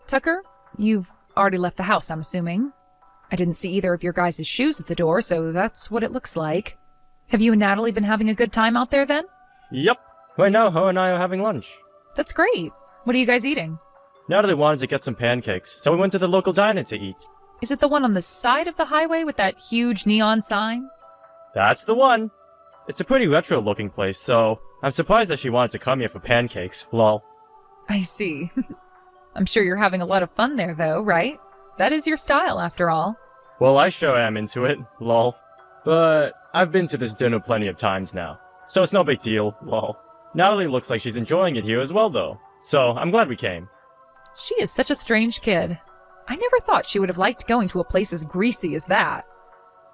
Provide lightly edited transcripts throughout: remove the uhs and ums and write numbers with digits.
Tucker, you've already left the house, I'm assuming. I didn't see either of your guys' shoes at the door, so that's what it looks like. Have you and Natalie been having a good time out there then? Yep. Right now, her and I are having lunch. That's great. What are you guys eating? Natalie wanted to get some pancakes, so we went to the local diner to eat. Is it the one on the side of the highway with that huge neon sign? That's the one. It's a pretty retro-looking place, so I'm surprised that she wanted to come here for pancakes, lol. I see. I'm sure you're having a lot of fun there, though, right? That is your style, after all. Well, I sure am into it, lol. But I've been to this dinner plenty of times now, so it's no big deal, lol. Natalie looks like she's enjoying it here as well, though, so I'm glad we came. She is such a strange kid. I never thought she would have liked going to a place as greasy as that.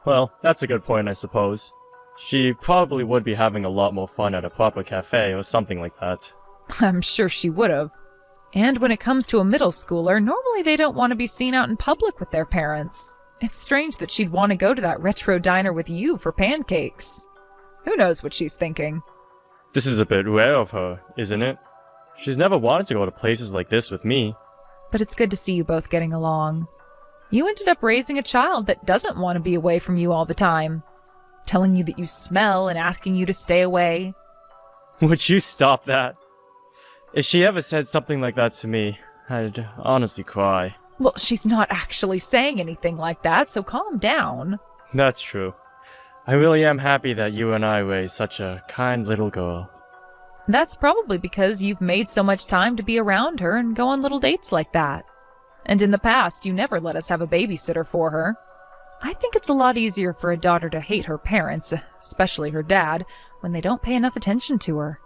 Well, that's a good point, I suppose. She probably would be having a lot more fun at a proper cafe or something like that. I'm sure she would have. And when it comes to a middle schooler, normally they don't want to be seen out in public with their parents. It's strange that she'd want to go to that retro diner with you for pancakes. Who knows what she's thinking? This is a bit rare of her, isn't it? She's never wanted to go to places like this with me. But it's good to see you both getting along. You ended up raising a child that doesn't want to be away from you all the time. Telling you that you smell and asking you to stay away. Would you stop that? If she ever said something like that to me, I'd honestly cry. Well, she's not actually saying anything like that, so calm down. That's true. I really am happy that you and I raised such a kind little girl. That's probably because you've made so much time to be around her and go on little dates like that. And in the past, you never let us have a babysitter for her. I think it's a lot easier for a daughter to hate her parents, especially her dad, when they don't pay enough attention to her.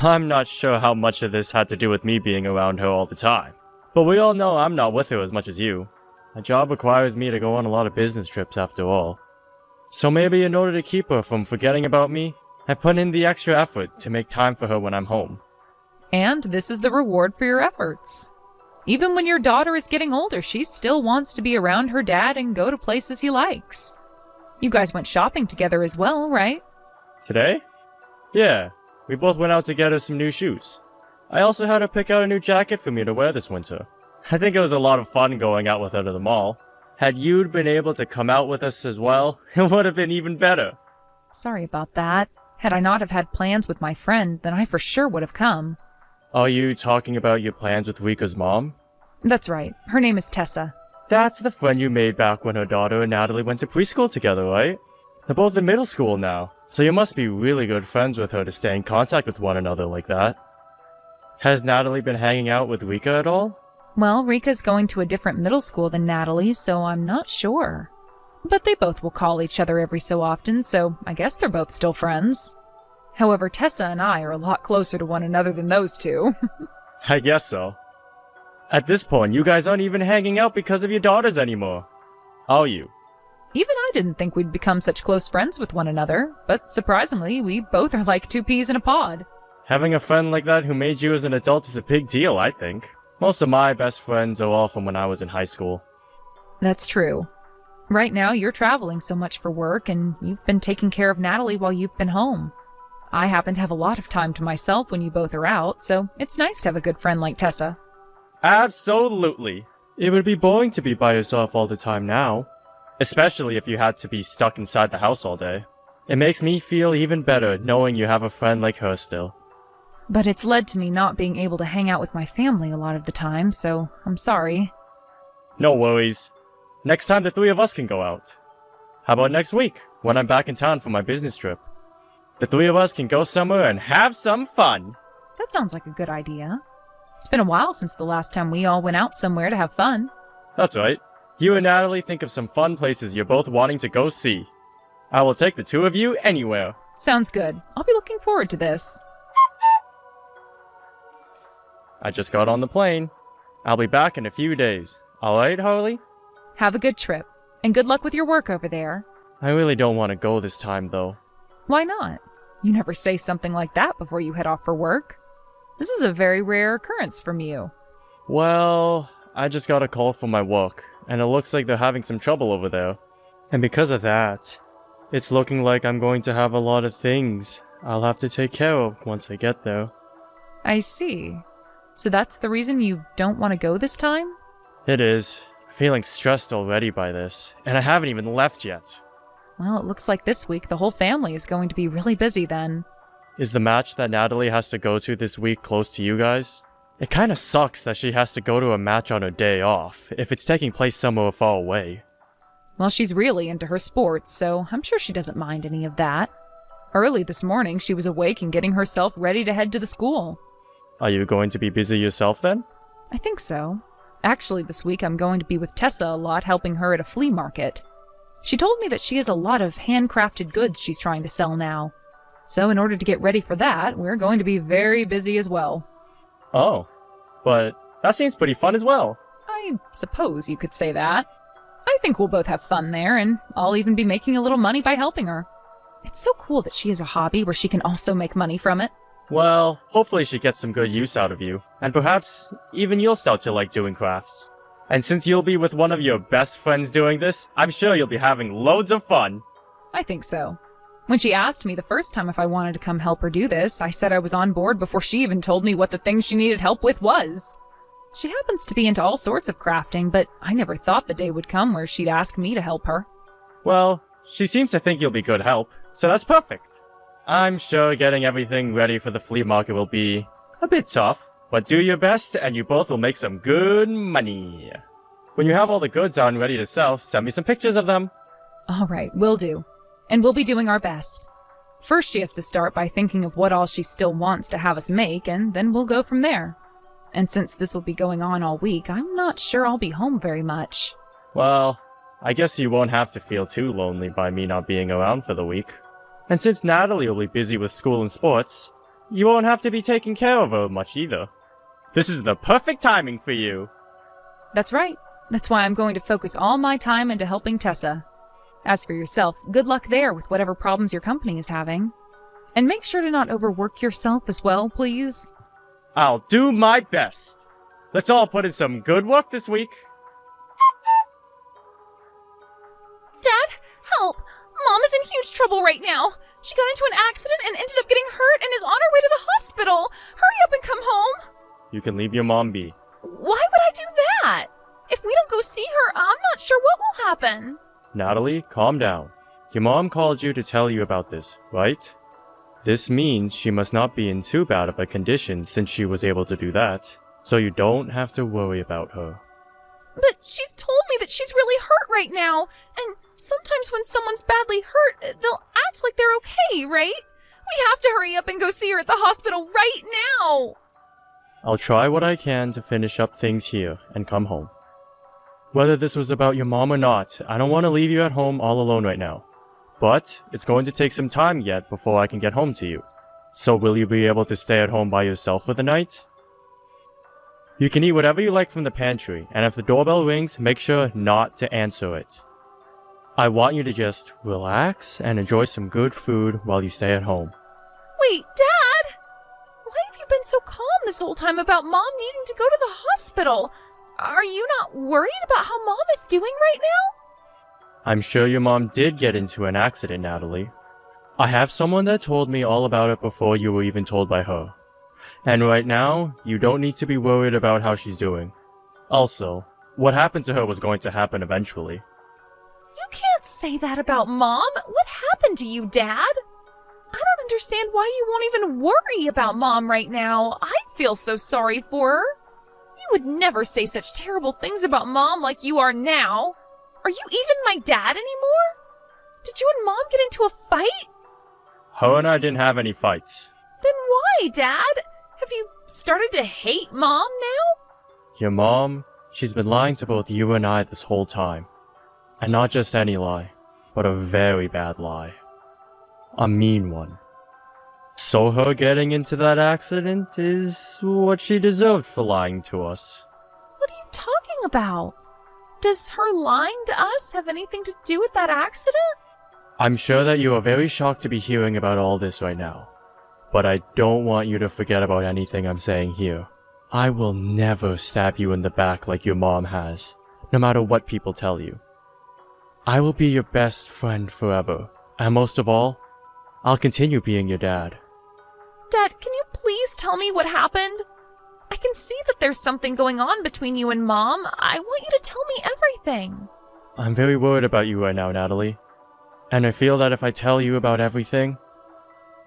I'm not sure how much of this had to do with me being around her all the time. But we all know I'm not with her as much as you. My job requires me to go on a lot of business trips after all. So maybe in order to keep her from forgetting about me, I've put in the extra effort to make time for her when I'm home. And this is the reward for your efforts. Even when your daughter is getting older, she still wants to be around her dad and go to places he likes. You guys went shopping together as well, right? Today? Yeah, we both went out to get her some new shoes. I also had her pick out a new jacket for me to wear this winter. I think it was a lot of fun going out with her to the mall. Had you been able to come out with us as well, it would have been even better. Sorry about that. Had I not have had plans with my friend, then I for sure would have come. Are you talking about your plans with Rika's mom? That's right. Her name is Tessa. That's the friend you made back when her daughter and Natalie went to preschool together, right? They're both in middle school now, so you must be really good friends with her to stay in contact with one another like that. Has Natalie been hanging out with Rika at all? Well, Rika's going to a different middle school than Natalie, so I'm not sure. But they both will call each other every so often, so I guess they're both still friends. However, Tessa and I are a lot closer to one another than those two. I guess so. At this point, you guys aren't even hanging out because of your daughters anymore, are you? Even I didn't think we'd become such close friends with one another, but surprisingly, we both are like two peas in a pod. Having a friend like that who made you as an adult is a big deal, I think. Most of my best friends are all from when I was in high school. That's true. Right now, you're traveling so much for work, and you've been taking care of Natalie while you've been home. I happen to have a lot of time to myself when you both are out, so it's nice to have a good friend like Tessa. Absolutely. It would be boring to be by yourself all the time now. Especially if you had to be stuck inside the house all day. It makes me feel even better knowing you have a friend like her still. But it's led to me not being able to hang out with my family a lot of the time, so I'm sorry. No worries. Next time the three of us can go out. How about next week, when I'm back in town for my business trip? The three of us can go somewhere and have some fun. That sounds like a good idea. It's been a while since the last time we all went out somewhere to have fun. That's right. You and Natalie think of some fun places you're both wanting to go see. I will take the two of you anywhere. Sounds good. I'll be looking forward to this. I just got on the plane. I'll be back in a few days. Alright, Harley? Have a good trip, and good luck with your work over there. I really don't want to go this time, though. Why not? You never say something like that before you head off for work. This is a very rare occurrence from you. Well, I just got a call from my work, and it looks like they're having some trouble over there. And because of that, it's looking like I'm going to have a lot of things I'll have to take care of once I get there. I see. So that's the reason you don't want to go this time? It is. Feeling stressed already by this, and I haven't even left yet. Well, it looks like this week the whole family is going to be really busy then. Is the match that Natalie has to go to this week close to you guys? It kinda sucks that she has to go to a match on her day off, if it's taking place somewhere far away. Well, she's really into her sports, so I'm sure she doesn't mind any of that. Early this morning, she was awake and getting herself ready to head to the school. Are you going to be busy yourself then? I think so. Actually, this week I'm going to be with Tessa a lot, helping her at a flea market. She told me that she has a lot of handcrafted goods she's trying to sell now. So in order to get ready for that, we're going to be very busy as well. Oh, but that seems pretty fun as well. I suppose you could say that. I think we'll both have fun there, and I'll even be making a little money by helping her. It's so cool that she has a hobby where she can also make money from it. Well, hopefully she gets some good use out of you, and perhaps even you'll start to like doing crafts. And since you'll be with one of your best friends doing this, I'm sure you'll be having loads of fun. I think so. When she asked me the first time if I wanted to come help her do this, I said I was on board before she even told me what the thing she needed help with was. She happens to be into all sorts of crafting, but I never thought the day would come where she'd ask me to help her. Well, she seems to think you'll be good help, so that's perfect. I'm sure getting everything ready for the flea market will be a bit tough, but do your best and you both will make some good money. When you have all the goods on ready to sell, send me some pictures of them. All right, will do. And we'll be doing our best. First, she has to start by thinking of what all she still wants to have us make, and then we'll go from there. And since this will be going on all week, I'm not sure I'll be home very much. Well, I guess you won't have to feel too lonely by me not being around for the week. And since Natalie will be busy with school and sports, you won't have to be taking care of her much either. This is the perfect timing for you. That's right. That's why I'm going to focus all my time into helping Tessa. As for yourself, good luck there with whatever problems your company is having. And make sure to not overwork yourself as well, please. I'll do my best. Let's all put in some good work this week. Dad, help! Mom is in huge trouble right now. She got into an accident and ended up getting hurt and is on her way to the hospital. Hurry up and come home. You can leave your mom be. Why would I do that? If we don't go see her, I'm not sure what will happen. Natalie, calm down. Your mom called you to tell you about this, right? This means she must not be in too bad of a condition since she was able to do that, so you don't have to worry about her. But she's told me that she's really hurt right now, and sometimes when someone's badly hurt, they'll act like they're okay, right? We have to hurry up and go see her at the hospital right now! I'll try what I can to finish up things here and come home. Whether this was about your mom or not, I don't want to leave you at home all alone right now. But it's going to take some time yet before I can get home to you. So will you be able to stay at home by yourself for the night? You can eat whatever you like from the pantry, and if the doorbell rings, make sure not to answer it. I want you to just relax and enjoy some good food while you stay at home. Wait, Dad! Why have you been so calm this whole time about Mom needing to go to the hospital? Are you not worried about how Mom is doing right now? I'm sure your mom did get into an accident, Natalie. I have someone that told me all about it before you were even told by her. And right now, you don't need to be worried about how she's doing. Also, what happened to her was going to happen eventually. You can't say that about Mom. What happened to you, Dad? I don't understand why you won't even worry about Mom right now. I feel so sorry for her. You would never say such terrible things about Mom like you are now. Are you even my dad anymore? Did you and Mom get into a fight? Her and I didn't have any fights. Then why, Dad? Have you started to hate Mom now? Your mom, she's been lying to both you and I this whole time. And not just any lie, but a very bad lie. A mean one. So her getting into that accident is what she deserved for lying to us. What are you talking about? Does her lying to us have anything to do with that accident? I'm sure that you are very shocked to be hearing about all this right now. But I don't want you to forget about anything I'm saying here. I will never stab you in the back like your mom has, no matter what people tell you. I will be your best friend forever, and most of all, I'll continue being your dad. Dad, can you please tell me what happened? I can see that there's something going on between you and Mom. I want you to tell me everything. I'm very worried about you right now, Natalie. And I feel that if I tell you about everything,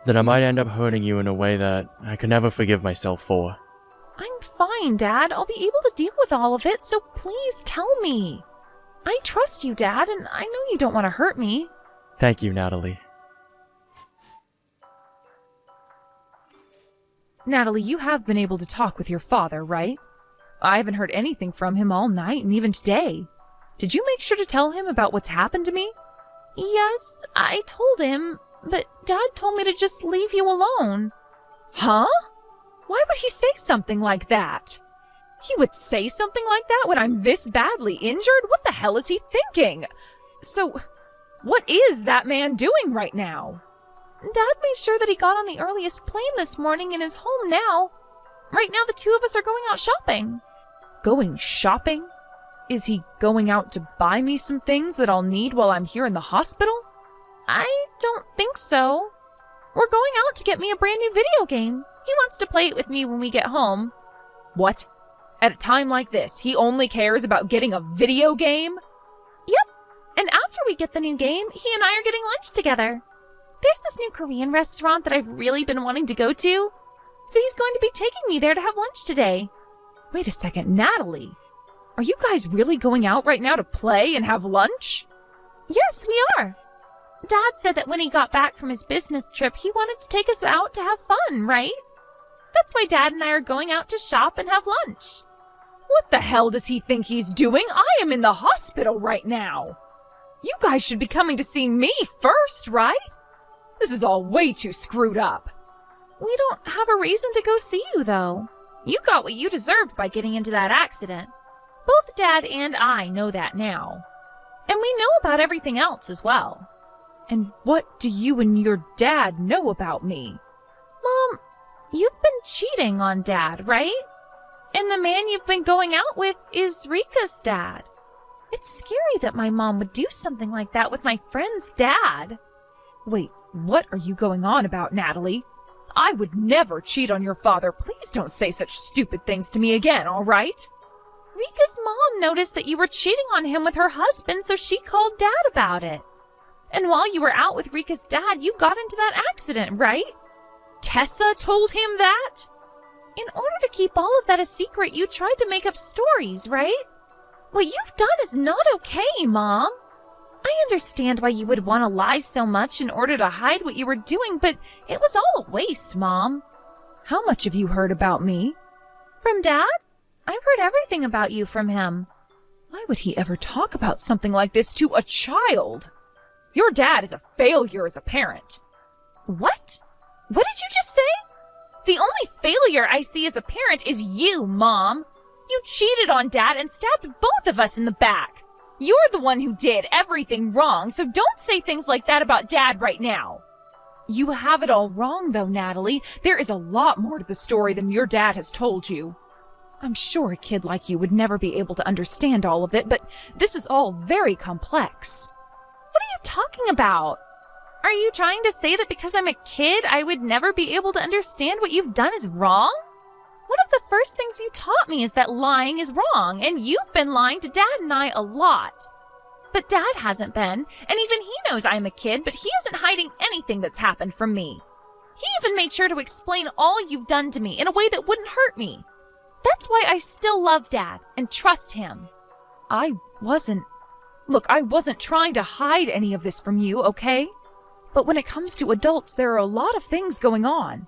then I might end up hurting you in a way that I could never forgive myself for. I'm fine, Dad. I'll be able to deal with all of it, so please tell me. I trust you, Dad, and I know you don't want to hurt me. Thank you, Natalie. Natalie, you have been able to talk with your father, right? I haven't heard anything from him all night and even today. Did you make sure to tell him about what's happened to me? Yes, I told him, but Dad told me to just leave you alone. Huh? Why would he say something like that? He would say something like that when I'm this badly injured? What the hell is he thinking? So, what is that man doing right now? Dad made sure that he got on the earliest plane this morning and is home now. Right now, the two of us are going out shopping. Going shopping? Is he going out to buy me some things that I'll need while I'm here in the hospital? I don't think so. We're going out to get me a brand new video game. He wants to play it with me when we get home. What? At a time like this, he only cares about getting a video game? Yep. And after we get the new game, he and I are getting lunch together. There's this new Korean restaurant that I've really been wanting to go to. So he's going to be taking me there to have lunch today. Wait a second, Natalie. Are you guys really going out right now to play and have lunch? Yes, we are. Dad said that when he got back from his business trip, he wanted to take us out to have fun, right? That's why Dad and I are going out to shop and have lunch. What the hell does he think he's doing? I am in the hospital right now. You guys should be coming to see me first, right? This is all way too screwed up. We don't have a reason to go see you, though. You got what you deserved by getting into that accident. Both Dad and I know that now. And we know about everything else as well. And what do you and your dad know about me? Mom, you've been cheating on Dad, right? And the man you've been going out with is Rika's dad. It's scary that my mom would do something like that with my friend's dad. Wait, what are you going on about, Natalie? I would never cheat on your father. Please don't say such stupid things to me again, all right? Rika's mom noticed that you were cheating on him with her husband, so she called Dad about it. And while you were out with Rika's dad, you got into that accident, right? Tessa told him that? In order to keep all of that a secret, you tried to make up stories, right? What you've done is not okay, Mom. I understand why you would want to lie so much in order to hide what you were doing, but it was all a waste, Mom. How much have you heard about me? From Dad? I've heard everything about you from him. Why would he ever talk about something like this to a child? Your dad is a failure as a parent. What? What did you just say? The only failure I see as a parent is you, Mom. You cheated on Dad and stabbed both of us in the back. You're the one who did everything wrong, so don't say things like that about Dad right now. You have it all wrong, though, Natalie. There is a lot more to the story than your dad has told you. I'm sure a kid like you would never be able to understand all of it, but this is all very complex. What are you talking about? Are you trying to say that because I'm a kid, I would never be able to understand what you've done is wrong? One of the first things you taught me is that lying is wrong, and you've been lying to Dad and I a lot. But Dad hasn't been, and even he knows I'm a kid, but he isn't hiding anything that's happened from me. He even made sure to explain all you've done to me in a way that wouldn't hurt me. That's why I still love Dad and trust him. I wasn't trying to hide any of this from you, okay? But when it comes to adults, there are a lot of things going on.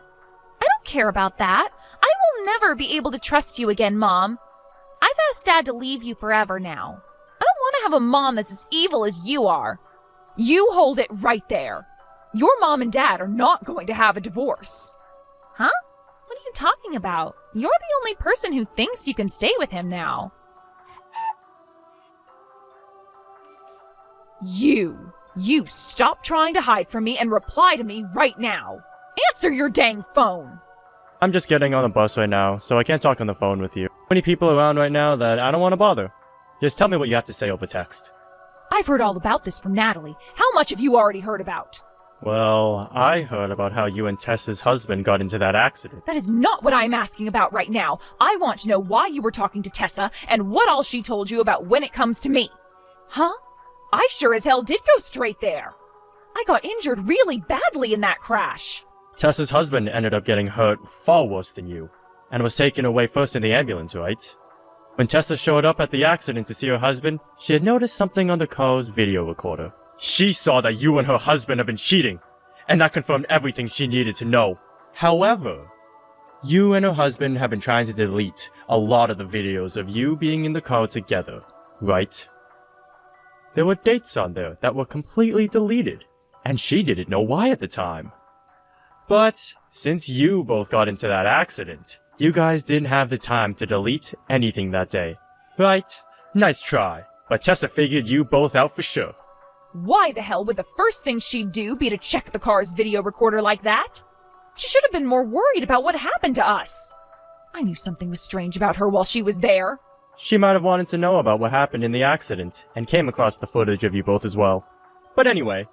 I don't care about that. I will never be able to trust you again, Mom. I've asked Dad to leave you forever now. I don't want to have a mom that's as evil as you are. You hold it right there. Your mom and dad are not going to have a divorce. Huh? What are you talking about? You're the only person who thinks you can stay with him now. You stop trying to hide from me and reply to me right now. Answer your dang phone. I'm just getting on the bus right now, so I can't talk on the phone with you. Many people around right now that I don't want to bother. Just tell me what you have to say over text. I've heard all about this from Natalie. How much have you already heard about? Well, I heard about how you and Tessa's husband got into that accident. That is not what I'm asking about right now. I want to know why you were talking to Tessa and what all she told you about when it comes to me. Huh? I sure as hell did go straight there. I got injured really badly in that crash. Tessa's husband ended up getting hurt far worse than you, and was taken away first in the ambulance, right? When Tessa showed up at the accident to see her husband, she had noticed something on the car's video recorder. She saw that you and her husband have been cheating, and that confirmed everything she needed to know. However, you and her husband have been trying to delete a lot of the videos of you being in the car together, right? There were dates on there that were completely deleted, and she didn't know why at the time. But since you both got into that accident, you guys didn't have the time to delete anything that day, right? Nice try, but Tessa figured you both out for sure. Why the hell would the first thing she'd do be to check the car's video recorder like that? She should have been more worried about what happened to us. I knew something was strange about her while she was there. She might have wanted to know about what happened in the accident, and came across the footage of you both as well. But anyway,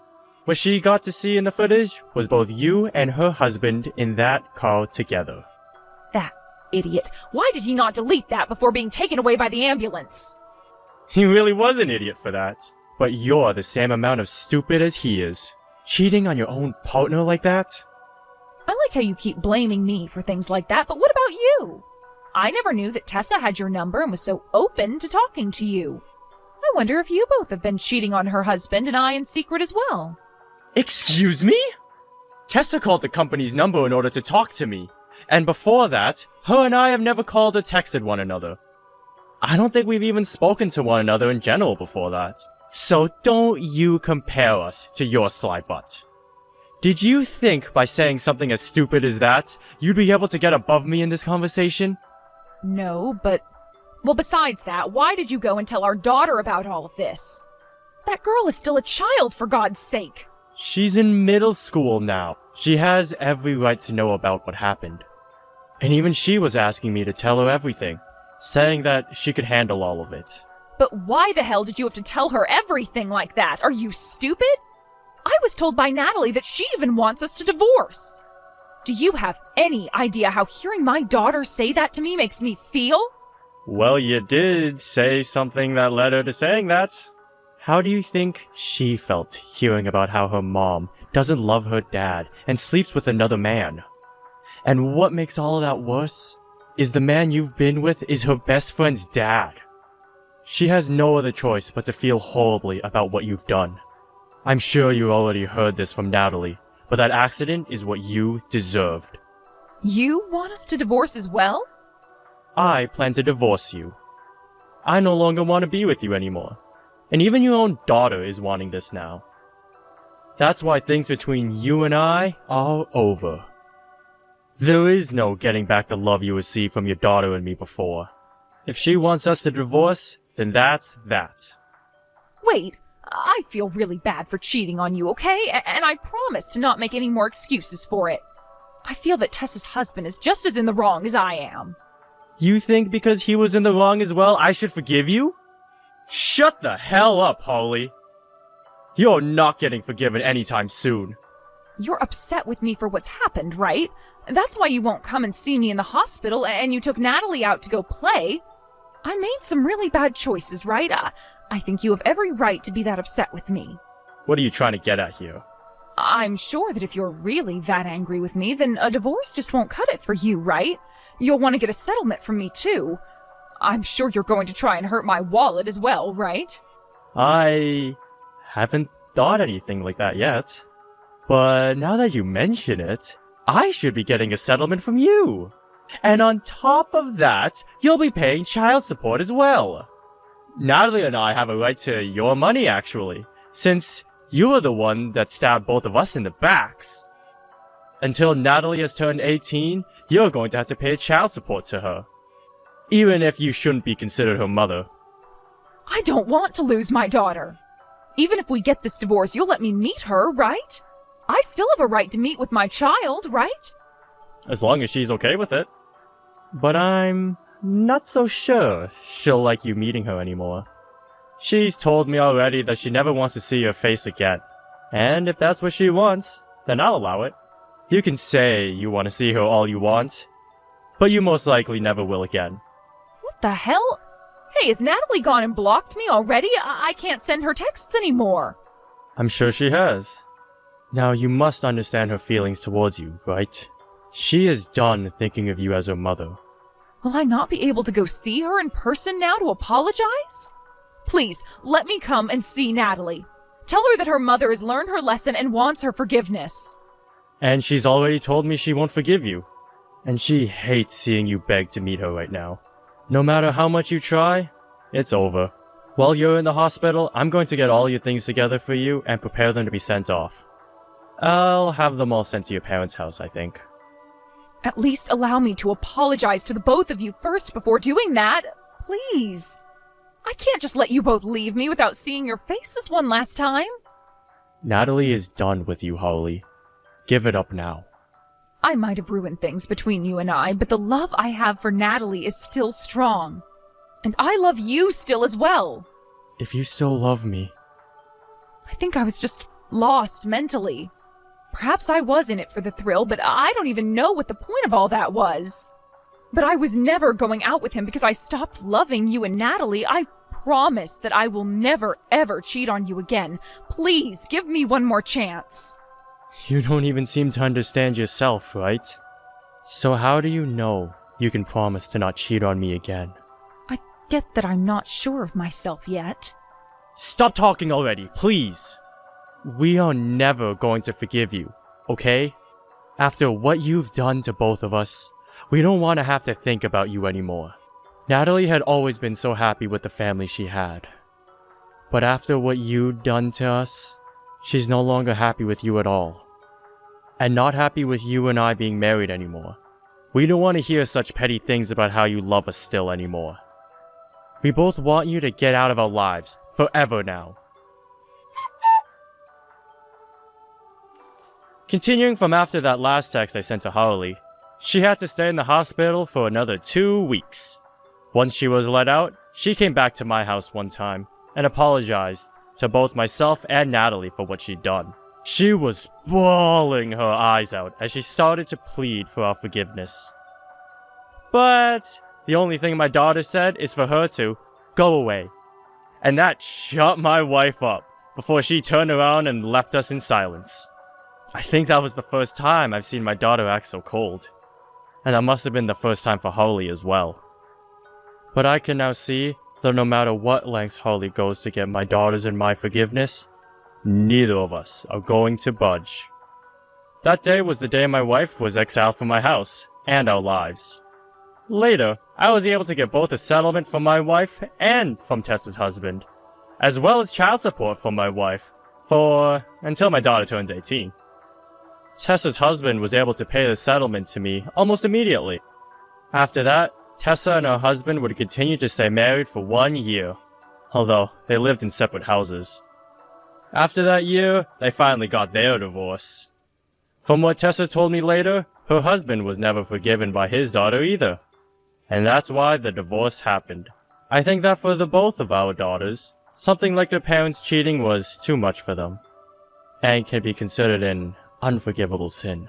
what she got to see in the footage was both you and her husband in that car together. That idiot. Why did he not delete that before being taken away by the ambulance? He really was an idiot for that. But you're the same amount of stupid as he is. Cheating on your own partner like that? I like how you keep blaming me for things like that, but what about you? I never knew that Tessa had your number and was so open to talking to you. I wonder if you both have been cheating on her husband and I in secret as well. Excuse me? Tessa called the company's number in order to talk to me. And before that, her and I have never called or texted one another. I don't think we've even spoken to one another in general before that. So don't you compare us to your sly butt. Did you think by saying something as stupid as that, you'd be able to get above me in this conversation? No, but... Well, besides that, why did you go and tell our daughter about all of this? That girl is still a child, for God's sake. She's in middle school now. She has every right to know about what happened. And even she was asking me to tell her everything, saying that she could handle all of it. But why the hell did you have to tell her everything like that? Are you stupid? I was told by Natalie that she even wants us to divorce. Do you have any idea how hearing my daughter say that to me makes me feel? Well, you did say something that led her to saying that. How do you think she felt hearing about how her mom doesn't love her dad and sleeps with another man? And what makes all of that worse is the man you've been with is her best friend's dad. She has no other choice but to feel horribly about what you've done. I'm sure you already heard this from Natalie, but that accident is what you deserved. You want us to divorce as well? I plan to divorce you. I no longer want to be with you anymore. And even your own daughter is wanting this now. That's why things between you and I are over. There is no getting back the love you received from your daughter and me before. If she wants us to divorce, then that's that. Wait, I feel really bad for cheating on you, okay? And I promise to not make any more excuses for it. I feel that Tessa's husband is just as in the wrong as I am. You think because he was in the wrong as well, I should forgive you? Shut the hell up, Holly. You're not getting forgiven anytime soon. You're upset with me for what's happened, right? That's why you won't come and see me in the hospital and you took Natalie out to go play. I made some really bad choices, right? I think you have every right to be that upset with me. What are you trying to get at here? I'm sure that if you're really that angry with me, then a divorce just won't cut it for you, right? You'll want to get a settlement from me, too. I'm sure you're going to try and hurt my wallet as well, right? I haven't thought anything like that yet. But now that you mention it, I should be getting a settlement from you. And on top of that, you'll be paying child support as well. Natalie and I have a right to your money, actually, since you were the one that stabbed both of us in the backs. Until Natalie has turned 18, you're going to have to pay child support to her. Even if you shouldn't be considered her mother. I don't want to lose my daughter. Even if we get this divorce, you'll let me meet her, right? I still have a right to meet with my child, right? As long as she's okay with it. But I'm not so sure she'll like you meeting her anymore. She's told me already that she never wants to see your face again. And if that's what she wants, then I'll allow it. You can say you want to see her all you want, but you most likely never will again. What the hell? Hey, has Natalie gone and blocked me already? I can't send her texts anymore. I'm sure she has. Now you must understand her feelings towards you, right? She is done thinking of you as her mother. Will I not be able to go see her in person now to apologize? Please, let me come and see Natalie. Tell her that her mother has learned her lesson and wants her forgiveness. And she's already told me she won't forgive you. And she hates seeing you beg to meet her right now. No matter how much you try, it's over. While you're in the hospital, I'm going to get all your things together for you and prepare them to be sent off. I'll have them all sent to your parents' house, I think. At least allow me to apologize to the both of you first before doing that. Please. I can't just let you both leave me without seeing your faces one last time. Natalie is done with you, Holly. Give it up now. I might have ruined things between you and I, but the love I have for Natalie is still strong. And I love you still as well. If you still love me... I think I was just lost mentally. Perhaps I was in it for the thrill, but I don't even know what the point of all that was. But I was never going out with him because I stopped loving you and Natalie. I promise that I will never, ever cheat on you again. Please, give me one more chance. You don't even seem to understand yourself, right? So how do you know you can promise to not cheat on me again? I get that I'm not sure of myself yet. Stop talking already, please! We are never going to forgive you, okay? After what you've done to both of us, we don't want to have to think about you anymore. Natalie had always been so happy with the family she had. But after what you'd done to us, she's no longer happy with you at all. And not happy with you and I being married anymore. We don't want to hear such petty things about how you love us still anymore. We both want you to get out of our lives, forever now. Continuing from after that last text I sent to Harley, she had to stay in the hospital for another 2 weeks. Once she was let out, she came back to my house one time and apologized to both myself and Natalie for what she'd done. She was bawling her eyes out as she started to plead for our forgiveness. But the only thing my daughter said is for her to go away. And that shut my wife up before she turned around and left us in silence. I think that was the first time I've seen my daughter act so cold. And that must have been the first time for Harley as well. But I can now see that no matter what lengths Harley goes to get my daughters and my forgiveness, neither of us are going to budge. That day was the day my wife was exiled from my house and our lives. Later, I was able to get both a settlement from my wife and from Tessa's husband, as well as child support from my wife until my daughter turns 18. Tessa's husband was able to pay the settlement to me almost immediately. After that, Tessa and her husband would continue to stay married for 1 year, although they lived in separate houses. After that year, they finally got their divorce. From what Tessa told me later, her husband was never forgiven by his daughter either. And that's why the divorce happened. I think that for the both of our daughters, something like their parents cheating was too much for them, and can be considered an unforgivable sin.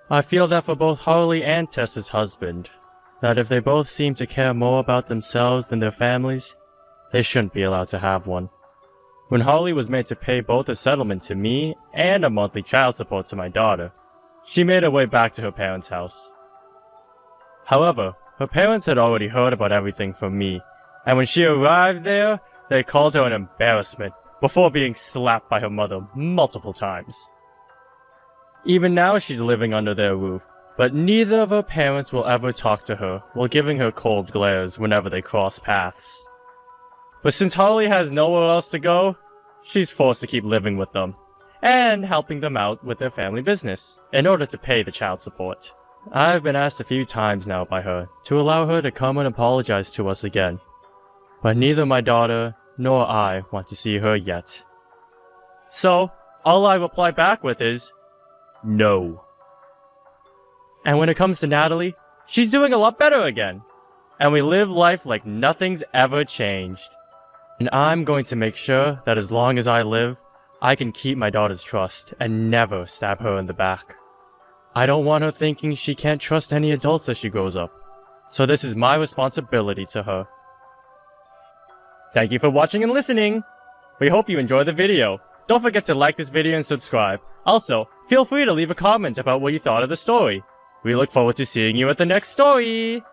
I feel that for both Harley and Tessa's husband, that if they both seem to care more about themselves than their families, they shouldn't be allowed to have one. When Harley was made to pay both a settlement to me and a monthly child support to my daughter, she made her way back to her parents' house. However, her parents had already heard about everything from me, and when she arrived there, they called her an embarrassment before being slapped by her mother multiple times. Even now she's living under their roof, but neither of her parents will ever talk to her while giving her cold glares whenever they cross paths. But since Harley has nowhere else to go, she's forced to keep living with them, and helping them out with their family business, in order to pay the child support. I've been asked a few times now by her to allow her to come and apologize to us again, but neither my daughter nor I want to see her yet. So, all I reply back with is, no. And when it comes to Natalie, she's doing a lot better again. And we live life like nothing's ever changed. And I'm going to make sure that as long as I live, I can keep my daughter's trust and never stab her in the back. I don't want her thinking she can't trust any adults as she grows up. So this is my responsibility to her. Thank you for watching and listening! We hope you enjoyed the video. Don't forget to like this video and subscribe. Also, feel free to leave a comment about what you thought of the story. We look forward to seeing you at the next story!